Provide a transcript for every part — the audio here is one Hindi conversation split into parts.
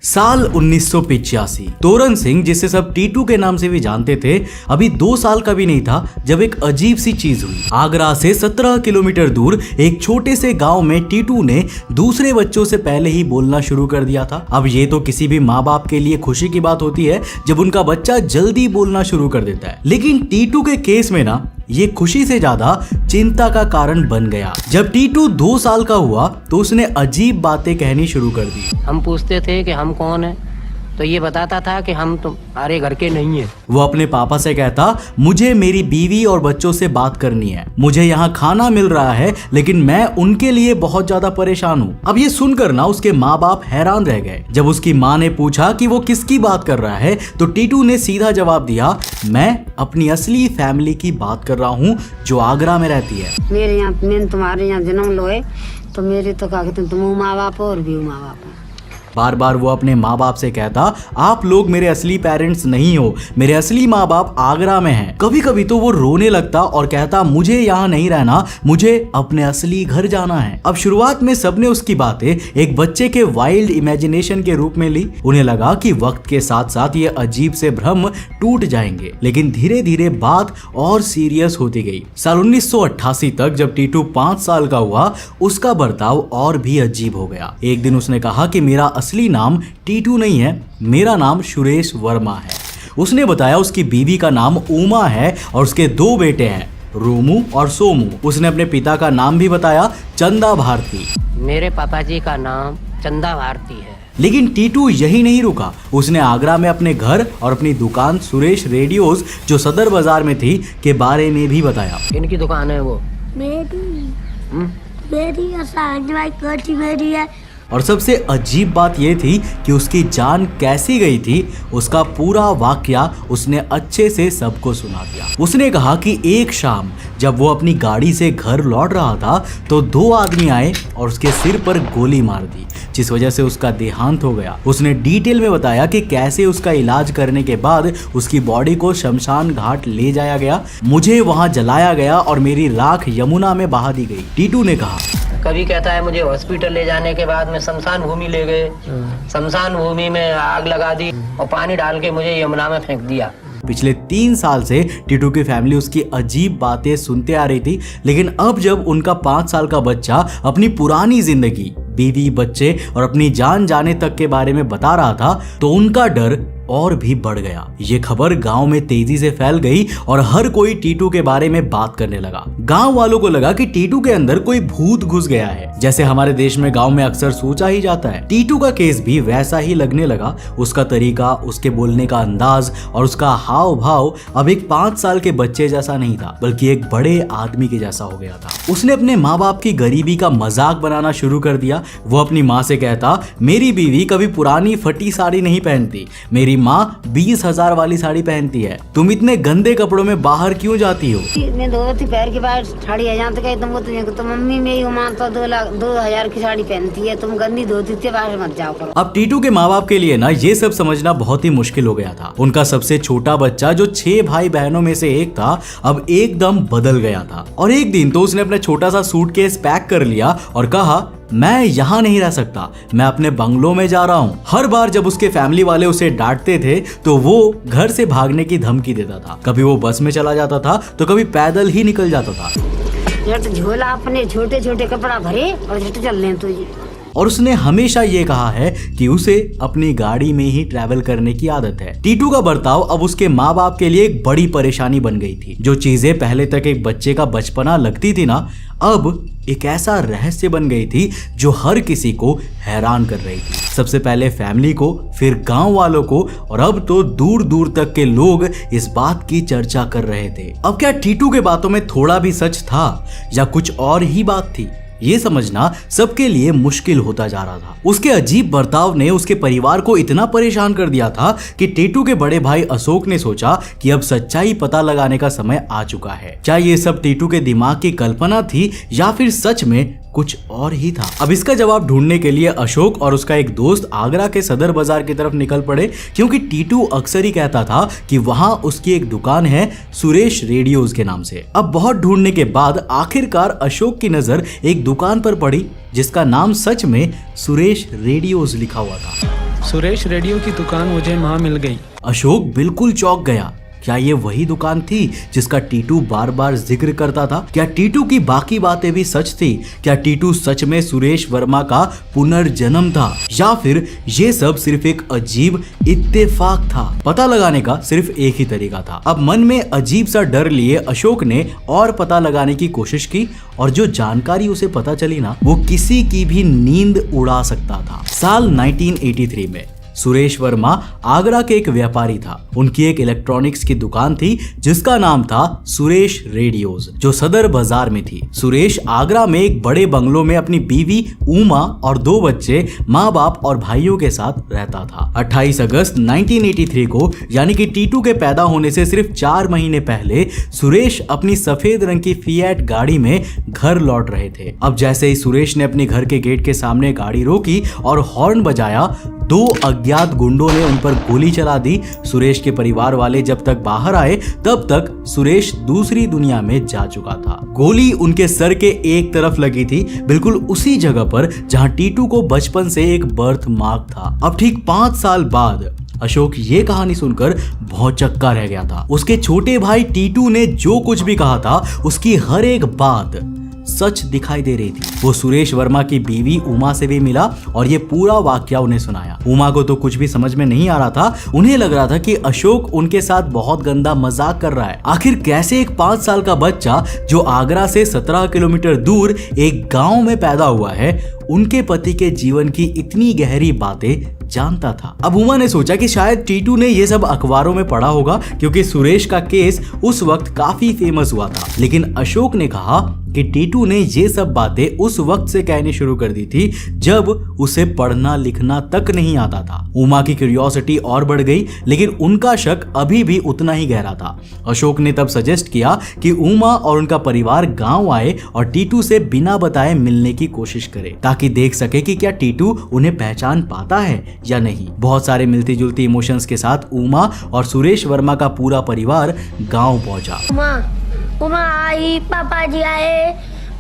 साल 1985। तोरण सिंह, जिसे सब टीटू के नाम से भी जानते थे, अभी 2 साल का भी नहीं था जब एक अजीब सी चीज हुई। आगरा से 17 किलोमीटर दूर एक छोटे से गांव में टीटू ने दूसरे बच्चों से पहले ही बोलना शुरू कर दिया था। अब ये तो किसी भी माँ बाप के लिए खुशी की बात होती है जब उनका बच्चा जल्दी बोलना शुरू कर देता है, लेकिन टीटू के केस में ना ये खुशी से ज्यादा चिंता का कारण बन गया। जब टीटू 2 साल का हुआ तो उसने अजीब बातें कहनी शुरू कर दी। हम पूछते थे कि हम कौन है, तो ये बताता था कि हम तुम्हारे घर के नहीं है। वो अपने पापा से कहता, मुझे मेरी बीवी और बच्चों से बात करनी है, मुझे यहाँ खाना मिल रहा है लेकिन मैं उनके लिए बहुत ज्यादा परेशान हूँ। अब ये सुनकर ना उसके माँ बाप हैरान रह गए। जब उसकी माँ ने पूछा कि वो किसकी बात कर रहा है तो टीटू ने सीधा जवाब दिया, मैं अपनी असली फैमिली की बात कर रहा हूँ जो आगरा में रहती है। मेरे यहाँ, मैंने तुम्हारे यहाँ जन्म लोए तो मेरे तो क्या कहते तुम माँ बाप और भी माँ बाप। बार बार वो अपने माँ बाप से कहता, आप लोग मेरे असली पेरेंट्स नहीं हो, मेरे असली माँ बाप आगरा में हैं। कभी कभी तो वो रोने लगता और कहता, मुझे यहाँ नहीं रहना, मुझे अपने असली घर जाना है। अब शुरुआत में सबने उसकी बातें एक बच्चे के वाइल्ड इमेजिनेशन के रूप में ली। उन्हें लगा कि वक्त के साथ साथ ये अजीब से भ्रम टूट जाएंगे, लेकिन धीरे धीरे बात और सीरियस होती गई। साल 1988 तक जब टीटू 5 साल का हुआ, उसका बर्ताव और भी अजीब हो गया। एक दिन उसने कहा कि मेरा असली नाम टीटू नहीं है, मेरा नाम सुरेश वर्मा है। उसने बताया उसकी बीवी का नाम उमा है और उसके 2 बेटे हैं, रोमू और सोमू। उसने अपने पिता का नाम भी बताया, चंदा भारती। मेरे पापा जी का नाम चंदा भारती है। लेकिन टीटू यही नहीं रुका। उसने आगरा में अपने घर और अपनी दुकान सुरेश रेडियोज, जो सदर बाजार में थी, के बारे में भी बताया। इनकी दुकान है वो मेरी है। और सबसे अजीब बात यह थी कि उसकी जान कैसी गई थी, उसका पूरा वाकया उसने अच्छे से सबको सुना दिया। उसने कहा कि एक शाम जब वो अपनी गाड़ी से घर लौट रहा था तो 2 आदमी आए और उसके सिर पर गोली मार दी, जिस वजह से उसका देहांत हो गया। उसने डिटेल में बताया कि कैसे उसका इलाज करने के बाद उसकी बॉडी को शमशान घाट ले जाया गया, मुझे वहां जलाया गया और मेरी राख यमुना में बहा दी गई। टीटू ने कहा, कभी कहता है मुझे हॉस्पिटल ले जाने के बाद में शमशान भूमि ले गए, शमशान भूमि में आग लगा दी और पानी डाल के मुझे यमुना में फेंक दिया। पिछले 3 साल से टीटू की फैमिली उसकी अजीब बातें सुनते आ रही थी, लेकिन अब जब उनका 5 साल का बच्चा अपनी पुरानी जिंदगी, बीवी, बच्चे और अपनी जान जाने तक के बारे में बता रहा था तो उनका डर और भी बढ़ गया। ये खबर गांव में तेजी से फैल गई और हर कोई टीटू के बारे में बात करने लगा। गांव वालों को लगा कि टीटू के अंदर कोई भूत घुस गया है, जैसे हमारे देश में गांव में अक्सर सोचा ही जाता है। टीटू का केस भी वैसा ही लगने लगा। उसका तरीका, उसके बोलने का अंदाज और उसका हाव भाव अब एक 5 साल के बच्चे जैसा नहीं था, बल्कि एक बड़े आदमी के जैसा हो गया था। उसने अपने माँ बाप की गरीबी का मजाक बनाना शुरू कर दिया। वो अपनी माँ से कहता, मेरी बीवी कभी पुरानी फटी साड़ी नहीं पहनती, मेरी माँ 20,000 वाली साड़ी पहनती है, तुम इतने गंदे कपड़ों में बाहर क्यों जाती हो? मैं धोती पैर के बाहर साड़ी है जान तो कही तुम तो मम्मी मेरी माँ तो 2,000 की साड़ी पहनती है, तुम गंदी धोती के बाहर मत जाओ करो। अब टीटू के माँ बाप के लिए ना ये सब समझना बहुत ही मुश्किल हो गया था। उनका सबसे छोटा बच्चा, जो 6 भाई बहनों में से एक था, अब एकदम बदल गया था। और एक दिन तो उसने अपना छोटा सा सूटकेस पैक कर लिया और कहा, मैं यहाँ नहीं रह सकता, मैं अपने बंगलों में जा रहा हूँ। हर बार जब उसके फैमिली वाले उसे डांटते थे तो वो घर से भागने की धमकी देता था। कभी वो बस में चला जाता था तो कभी पैदल ही निकल जाता था। झट झोला अपने छोटे छोटे कपड़ा भरे और झट चल लें तुझे। और उसने हमेशा ये कहा है कि उसे अपनी गाड़ी में ही ट्रैवल करने की आदत है। टीटू का बर्ताव अब उसके माँ बाप के लिए एक बड़ी परेशानी बन गई थी। जो चीजें पहले तक एक बच्चे का बचपना लगती थी ना, अब एक ऐसा रहस्य बन गई थी जो हर किसी को हैरान कर रही थी। सबसे पहले फैमिली को, फिर गांव वालों को और अब तो दूर दूर तक के लोग इस बात की चर्चा कर रहे थे। अब क्या टीटू के बातों में थोड़ा भी सच था या कुछ और ही बात थी, ये समझना सबके लिए मुश्किल होता जा रहा था। उसके अजीब बर्ताव ने उसके परिवार को इतना परेशान कर दिया था कि टीटू के बड़े भाई अशोक ने सोचा कि अब सच्चाई पता लगाने का समय आ चुका है। क्या ये सब टीटू के दिमाग की कल्पना थी या फिर सच में कुछ और ही था? अब इसका जवाब ढूंढने के लिए अशोक और उसका एक दोस्त आगरा के सदर बाजार की तरफ निकल पड़े, क्योंकि टीटू अक्सर ही कहता था कि वहां उसकी एक दुकान है सुरेश रेडियोज के नाम से। अब बहुत ढूंढने के बाद आखिरकार अशोक की नजर एक दुकान पर पड़ी जिसका नाम सच में सुरेश रेडियोज लिखा हुआ था। सुरेश रेडियो की दुकान मुझे वहाँ मिल गई। अशोक बिल्कुल चौंक गया। क्या ये वही दुकान थी जिसका टीटू बार बार जिक्र करता था? क्या टीटू की बाकी बातें भी सच थी? क्या टीटू सच में सुरेश वर्मा का पुनर्जन्म था, या फिर ये सब सिर्फ एक अजीब इत्तेफाक था? पता लगाने का सिर्फ एक ही तरीका था। अब मन में अजीब सा डर लिए अशोक ने और पता लगाने की कोशिश की, और जो जानकारी उसे पता चली ना, वो किसी की भी नींद उड़ा सकता था। साल 1983 में सुरेश वर्मा आगरा के एक व्यापारी था। उनकी एक इलेक्ट्रॉनिक्स की दुकान थी जिसका नाम था सुरेश रेडियोज, जो सदर बाजार में थी। सुरेश आगरा में एक बड़े बंगलो में अपनी बीवी उमा और 2 बच्चे, माँ बाप और भाइयों के साथ रहता था। 28 अगस्त 1983 को, यानी कि टीटू के पैदा होने से सिर्फ 4 महीने पहले, सुरेश अपनी सफेद रंग की फिएट गाड़ी में घर लौट रहे थे। अब जैसे ही सुरेश ने अपने घर के गेट के सामने गाड़ी रोकी और हॉर्न बजाया, 2 अज्ञात गुंडों ने उन पर गोली चला दी। सुरेश के परिवार वाले जब तक बाहर आए तब तक सुरेश दूसरी दुनिया में जा चुका था। गोली उनके सर के एक तरफ लगी थी, बिल्कुल उसी जगह पर जहां टीटू को बचपन से एक बर्थ मार्क था। अब ठीक 5 साल बाद अशोक ये कहानी सुनकर भौचक्का रह गया था। उसके छोटे भाई टीटू ने जो कुछ भी कहा था, उसकी हर एक बात सच दिखाई दे रही थी। वो सुरेश वर्मा की बीवी उमा से भी मिला और ये पूरा वाकया उन्हें सुनाया। उमा को तो कुछ भी समझ में नहीं आ रहा था। उन्हें लग रहा था कि अशोक उनके साथ बहुत गंदा मजाक कर रहा है। आखिर कैसे एक 5 साल का बच्चा जो आगरा से 17 किलोमीटर दूर एक गांव में पैदा हुआ है, उनके पति के जीवन की इतनी गहरी बातें जानता था। अब उमा ने सोचा कि शायद टीटू ने ये सब अखबारों में पढ़ा होगा, क्योंकि सुरेश का केस उस वक्त काफी फेमस हुआ था। लेकिन अशोक ने कहा कि टीटू ने ये सब बातें उस वक्त से कहनी शुरू कर दी थी जब उसे पढ़ना लिखना तक नहीं आता था। उमा की क्यूरियोसिटी और बढ़ गई, लेकिन उनका शक अभी भी उतना ही गहरा था। अशोक ने तब सजेस्ट किया कि उमा और उनका परिवार गांव आए और टीटू से बिना बताए मिलने की कोशिश करे, ताकि देख सके कि क्या टीटू उन्हें पहचान पाता है या नहीं। बहुत सारे मिलती जुलती इमोशंस के साथ उमा और सुरेश वर्मा का पूरा परिवार गांव पहुंचा। उमा आई, पापा जी आए,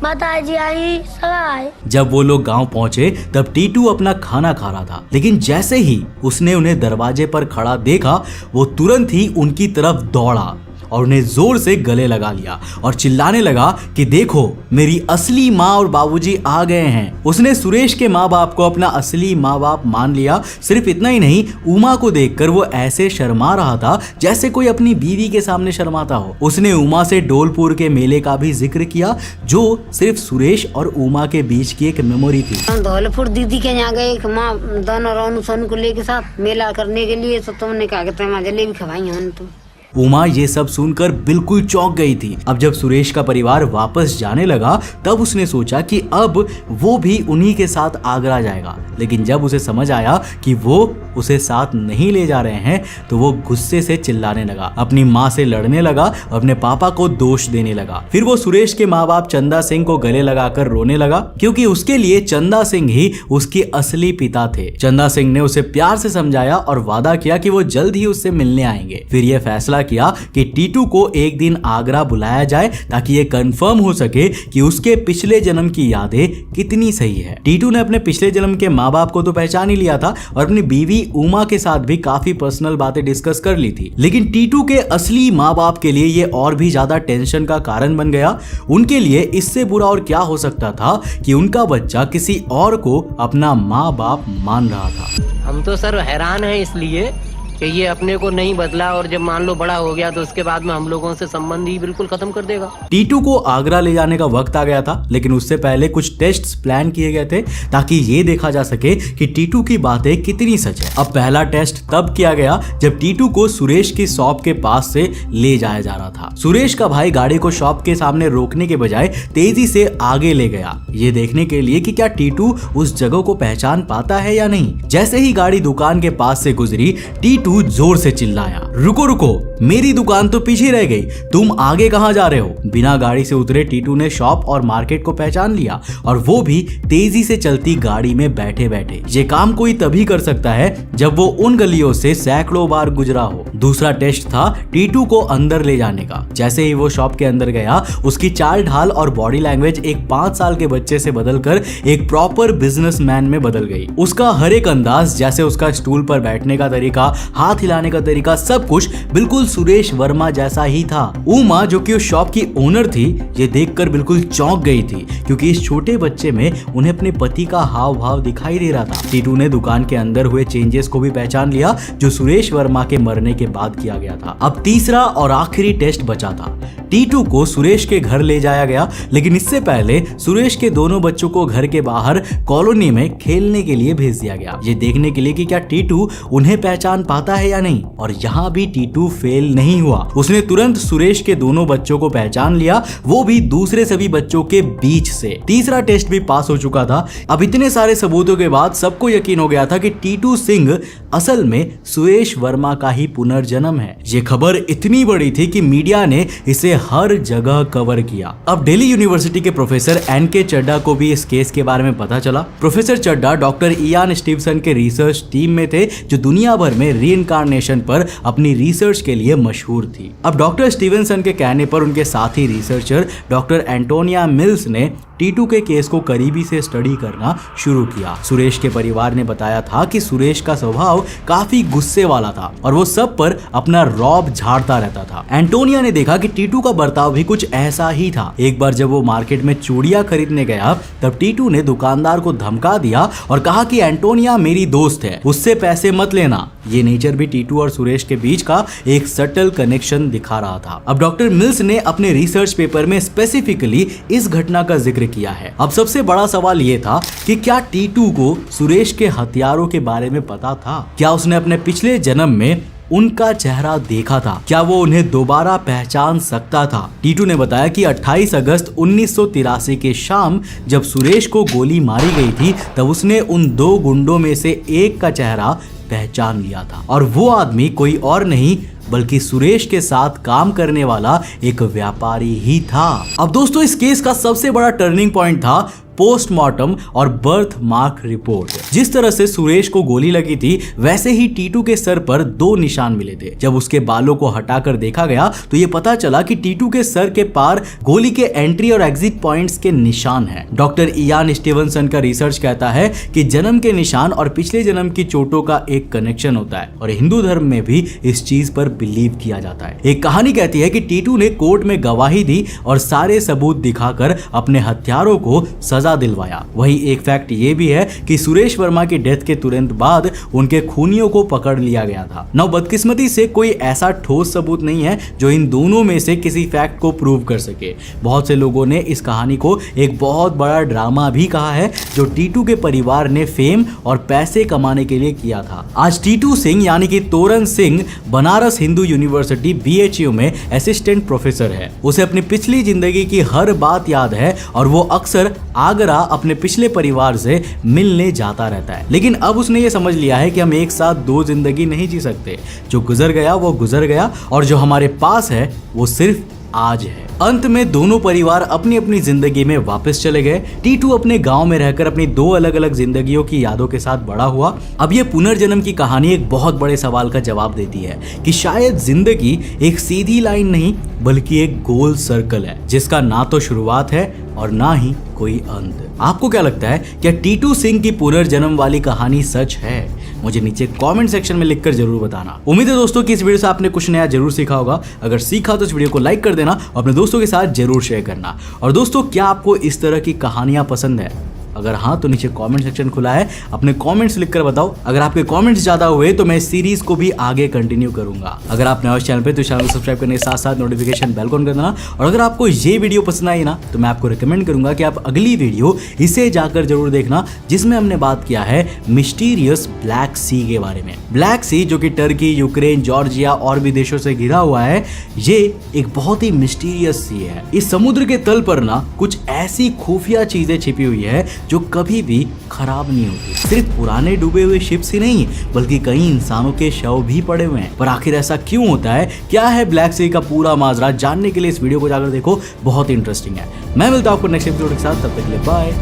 माता जी आई, सब आए। जब वो लोग गांव पहुंचे तब टीटू अपना खाना खा रहा था, लेकिन जैसे ही उसने उन्हें दरवाजे पर खड़ा देखा, वो तुरंत ही उनकी तरफ दौड़ा और उन्हें जोर से गले लगा लिया और चिल्लाने लगा कि देखो, मेरी असली माँ और बाबूजी आ गए हैं। उसने सुरेश के माँ बाप को अपना असली माँ बाप मान लिया। सिर्फ इतना ही नहीं, उमा को देखकर वो ऐसे शर्मा रहा था जैसे कोई अपनी बीवी के सामने शर्माता हो। उसने उमा से डोलपुर के मेले का भी जिक्र किया, जो सिर्फ सुरेश और उमा के बीच की एक मेमोरी थी। धौलपुर दीदी के यहाँ गए, माँ दोनों रोनू सोनू को लेके साथ मेला करने के लिए, तो तुमने कहा कि तुम जलेबी खवाई हैं। तो उमा ये सब सुनकर बिल्कुल चौंक गई थी। अब जब सुरेश का परिवार वापस जाने लगा तब उसने सोचा कि अब वो भी उन्हीं के साथ आगरा जाएगा, लेकिन जब उसे समझ आया कि वो उसे साथ नहीं ले जा रहे हैं तो वो गुस्से से चिल्लाने लगा, अपनी माँ से लड़ने लगा और अपने पापा को दोष देने लगा। फिर वो सुरेश के माँ बाप चंदा सिंह को गले लगाकर रोने लगा, क्योंकि उसके लिए चंदा सिंह ही उसके असली पिता थे। चंदा सिंह ने उसे प्यार से समझाया और वादा किया कि वो जल्द ही उससे मिलने आएंगे। फिर ये फैसला किया कि टीटू को एक दिन आगरा बुलाया जाए, ताकि ये कंफर्म हो सके कि उसके पिछले जन्म की यादें कितनी सही है। टीटू ने अपने पिछले जन्म के माँ बाप को तो पहचान ही लिया था और अपनी बीवी उमा के साथ भी काफी पर्सनल बातें डिस्कस कर ली थी, लेकिन टीटू के असली माँ बाप के लिए ये और भी ज्यादा टेंशन का कारण बन गया। उनके लिए इससे बुरा और क्या हो सकता था कि उनका बच्चा किसी और को अपना माँ बाप मान रहा था। हम तो सर हैरान हैं इसलिए कि ये अपने को नहीं बदला, और जब मान लो बड़ा हो गया तो उसके बाद में हम लोगों से संबंध ही बिल्कुल खत्म कर देगा। टीटू को आगरा ले जाने का वक्त आ गया था, लेकिन उससे पहले कुछ टेस्ट्स प्लान किए गए थे ताकि ये देखा जा सके कि टीटू की बातें कितनी सच है। अब पहला टेस्ट तब किया गया जब टीटू को सुरेश की शॉप के पास से ले जाया जा रहा था। सुरेश का भाई गाड़ी को शॉप के सामने रोकने के बजाय तेजी से आगे ले गया, ये देखने के लिए कि क्या टीटू उस जगह को पहचान पाता है या नहीं। जैसे ही गाड़ी दुकान के पास से गुजरी, टीटू टीटू जोर से चिल्लाया, रुको रुको, मेरी दुकान तो पीछे रह गई, तुम आगे कहां जा रहे हो? बिना गाड़ी से उतरे टीटू ने शॉप और मार्केट को पहचान लिया, और वो भी तेजी से चलती गाड़ी में बैठे बैठे। ये काम कोई तभी कर सकता है जब वो उन गलियों से सैकड़ों बार गुजरा हो। दूसरा टेस्ट था टीटू को अंदर ले जाने का। जैसे ही वो शॉप के अंदर गया, उसकी चाल ढाल और बॉडी लैंग्वेज एक 5 साल के बच्चे से बदलकर एक प्रॉपर बिजनेसमैन में बदल गई। उसका हर एक अंदाज, जैसे उसका स्टूल पर बैठने का तरीका, हाथ हिलाने का तरीका, सब कुछ बिल्कुल सुरेश वर्मा जैसा ही था। उमा जो कि उस शॉप की ओनर थी, ये देखकर बिल्कुल चौंक गई थी, क्योंकि इस छोटे बच्चे में उन्हें अपने पति का हाव भाव दिखाई दे रहा था। टीटू ने दुकान के अंदर हुए चेंजेस को भी पहचान लिया जो सुरेश वर्मा के मरने के बाद किया गया था। अब तीसरा और आखिरी टेस्ट बचा था। टीटू को सुरेश के घर ले जाया गया, लेकिन इससे पहले सुरेश के दोनों बच्चों को घर के बाहर कॉलोनी में खेलने के लिए भेज दिया गया, ये देखने के लिए कि क्या टीटू उन्हें पहचान पाता है या नहीं। और यहाँ भी टीटू फेल नहीं हुआ। उसने तुरंत सुरेश के दोनों बच्चों को पहचान लिया, वो भी दूसरे सभी बच्चों के बीच से। तीसरा टेस्ट भी पास हो चुका था। अब इतने सारे सबूतों के बाद सबको यकीन हो गया था कि टीटू सिंह असल में सुरेश वर्मा का ही पुनर्जन्म है। ये खबर इतनी बड़ी थी कि मीडिया ने इसे हर जगह कवर किया। अब दिल्ली यूनिवर्सिटी के प्रोफेसर एन.के. चड्डा को भी इस केस के बारे में पता चला। प्रोफेसर चड्डा डॉक्टर इयान स्टीवसन के रिसर्च टीम में थे, जो दुनिया भर में रीइंकार्नेशन पर अपनी रिसर्च के लिए मशहूर थी। अब डॉक्टर स्टीवनसन के कहने पर उनके साथी रिसर्चर डॉक्टर एंटोनिया मिल्स ने टीटू के केस को करीबी से स्टडी करना शुरू किया। सुरेश के परिवार ने बताया था कि सुरेश का स्वभाव काफी गुस्से वाला था और वो सब पर अपना रौब झाड़ता रहता था। एंटोनिया ने देखा कि टीटू का बर्ताव भी कुछ ऐसा ही था। एक बार जब वो मार्केट में चूड़ियां खरीदने गया, तब टीटू ने दुकानदार को धमका दिया और कहा कि एंटोनिया मेरी दोस्त है, उससे पैसे मत लेना। ये नेचर भी टीटू और सुरेश के बीच का एक सटल कनेक्शन दिखा रहा था। अब डॉक्टर मिल्स ने अपने रिसर्च पेपर में स्पेसिफिकली इस घटना का जिक्र किया है। अब सबसे बड़ा सवाल ये था कि क्या टीटू को सुरेश के हथियारों के बारे में पता था? क्या उसने अपने पिछले जन्म में उनका चेहरा देखा था? क्या वो उन्हें दोबारा पहचान सकता था? टीटू ने बताया कि 28 अगस्त 1983 के शाम जब सुरेश को गोली मारी गई थी, तब उसने उन 2 गुंडों में से एक का चेहरा पहचान लिया था, और वो आदमी कोई और नहीं बल्कि सुरेश के साथ काम करने वाला एक व्यापारी ही था। अब दोस्तों, इस केस का सबसे बड़ा टर्निंग पॉइंट था पोस्टमार्टम और बर्थ मार्क रिपोर्ट। जिस तरह से सुरेश को गोली लगी थी, वैसे ही टीटू के सर पर 2 निशान मिले थे। जब उसके बालों को हटाकर देखा गया तो ये पता चला कि टीटू के सर के पार गोली के एंट्री और एग्जिट पॉइंट्स के निशान हैं। डॉक्टर इयान स्टीवनसन का रिसर्च कहता है कि जन्म के निशान और पिछले जन्म की चोटों का एक कनेक्शन होता है, और हिंदू धर्म में भी इस चीज पर बिलीव किया जाता है। एक कहानी कहती है कि टीटू ने कोर्ट में गवाही दी और सारे सबूत दिखाकर अपने हत्यारों को सजा दिलवाया। वही एक फैक्ट ये भी है कि सुरेश वर्मा की डेथ के तुरंत बाद उनके खूनियों को पकड़ लिया गया था। नौ बदकिस्मती से कोई ऐसा ठोस सबूत नहीं है जो इन दोनों में से किसी फैक्ट को प्रूव कर सके। बहुत से लोगों ने इस कहानी को एक बहुत बड़ा ड्रामा भी कहा है, जो टीटू के परिवार ने फेम और पैसे कमाने के लिए किया था। आज टीटू सिंह यानी कि तोरण सिंह बनारस हिंदू यूनिवर्सिटी BHU में असिस्टेंट प्रोफेसर है। उसे अपनी पिछली जिंदगी की हर बात याद है और वो अक्सर आगरा अपने पिछले परिवार से मिलने जाता रहता है। लेकिन अब उसने ये समझ लिया है कि हम एक साथ 2 जिंदगी नहीं जी सकते। जो गुजर गया वो गुजर गया, और जो हमारे पास है वो सिर्फ आज है। अंत में दोनों परिवार अपनी अपनी जिंदगी में वापस चले गए। टीटू अपने गांव में रहकर अपनी 2 अलग अलग जिंदगियों की यादों के साथ बड़ा हुआ। अब ये पुनर्जन्म की कहानी एक बहुत बड़े सवाल का जवाब देती है कि शायद जिंदगी एक सीधी लाइन नहीं बल्कि एक गोल सर्कल है, जिसका ना तो शुरुआत है और ना ही कोई अंत। आपको क्या लगता है, क्या टीटू सिंह की पुनर्जन्म वाली कहानी सच है? मुझे नीचे कमेंट सेक्शन में लिखकर जरूर बताना। उम्मीद है दोस्तों कि इस वीडियो से आपने कुछ नया जरूर सीखा होगा। अगर सीखा तो इस वीडियो को लाइक कर देना और अपने दोस्तों के साथ जरूर शेयर करना। और दोस्तों, क्या आपको इस तरह की कहानियां पसंद है? अगर हाँ तो नीचे कमेंट सेक्शन खुला है, अपने कमेंट्स लिखकर बताओ। अगर आपके कमेंट्स ज्यादा हुए तो मैं इस सीरीज को भी आगे कंटिन्यू करूंगा। अगर आप नए चैनल पे तो चैनल को सब्सक्राइब करने के साथ साथ नोटिफिकेशन बेल ऑन कर देना। और अगर आपको ये वीडियो पसंद आई ना, तो मैं आपको रिकमेंड करूंगा कि आप अगली वीडियो इसे जाकर जरूर देखना, जिसमें हमने बात किया है मिस्टीरियस ब्लैक सी के बारे में। ब्लैक सी जो कि टर्की, यूक्रेन, जॉर्जिया और भी देशों से घिरा हुआ है, ये एक बहुत ही मिस्टीरियस सी है। इस समुद्र के तल पर ना कुछ ऐसी खुफिया चीजें छिपी हुई है जो कभी भी खराब नहीं होती। सिर्फ पुराने डूबे हुए शिप्स ही नहीं बल्कि कई इंसानों के शव भी पड़े हुए हैं। पर आखिर ऐसा क्यों होता है, क्या है ब्लैक सी का पूरा माजरा, जानने के लिए इस वीडियो को जाकर देखो, बहुत इंटरेस्टिंग है। मैं मिलता हूं आपको नेक्स्ट एपिसोड के साथ, तब तक के लिए बाय।